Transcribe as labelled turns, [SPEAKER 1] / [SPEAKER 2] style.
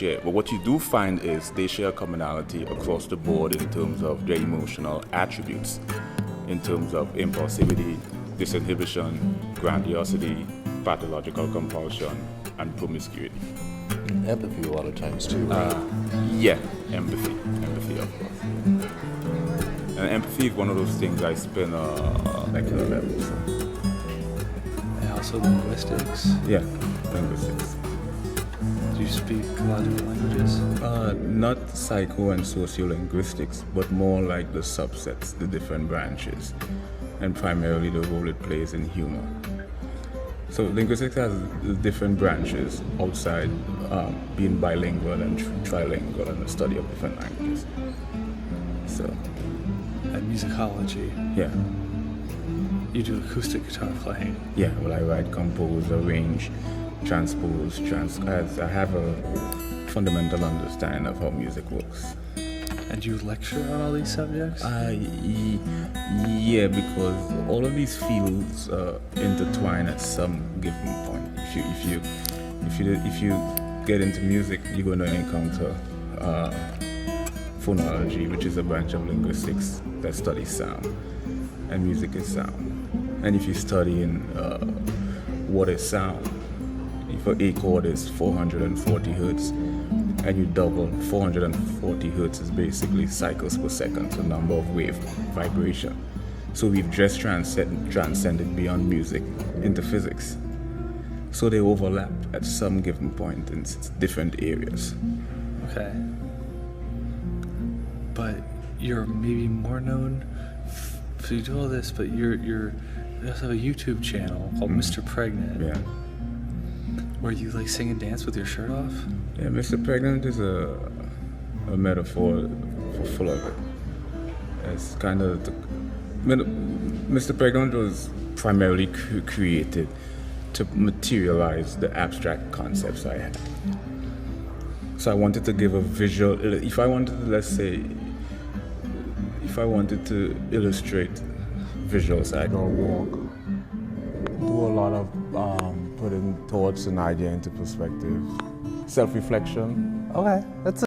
[SPEAKER 1] share. But what you do find is they share commonality across the board in terms of their emotional attributes, in terms of impulsivity, disinhibition, grandiosity, pathological compulsion, and promiscuity.
[SPEAKER 2] Empathy a lot of times too, right?
[SPEAKER 1] Yeah, empathy, of course. And empathy is one of those things I spend like a level. So.
[SPEAKER 3] And also linguistics.
[SPEAKER 1] Yeah, linguistics.
[SPEAKER 3] Do you speak a lot of different languages?
[SPEAKER 1] Not psycho and sociolinguistics, but more like the subsets, the different branches, and primarily the role it plays in humor. So linguistics has different branches outside being bilingual and trilingual and the study of different languages. So.
[SPEAKER 3] And musicology.
[SPEAKER 1] Yeah.
[SPEAKER 3] You do acoustic guitar playing.
[SPEAKER 1] Yeah, well, I write, compose, arrange, transpose, I have a fundamental understanding of how music works.
[SPEAKER 3] And you lecture on all these subjects?
[SPEAKER 1] Yeah, because all of these fields intertwine at some given point. If you get into music, you're going to encounter phonology, which is a branch of linguistics that studies sound, and music is sound. And if you study in what is sound, if an A chord is 440 hertz, and you double 440 hertz is basically cycles per second, so number of wave vibration. So we've just transcended beyond music into physics. So they overlap at some given point in different areas.
[SPEAKER 3] Okay. But you're maybe more known, so you do all this, but you also have a YouTube channel called Mr. Pregnant.
[SPEAKER 1] Yeah.
[SPEAKER 3] Where you like sing and dance with your shirt off?
[SPEAKER 1] Yeah, Mr. Pregnant is a metaphor for full of it. It's kind of Mr. Pregnant was primarily created to materialize the abstract concepts I had. So I wanted to give a visual. If I wanted to illustrate visuals, I go walk, do a lot of putting thoughts and idea into perspective, self-reflection.
[SPEAKER 2] Okay, that's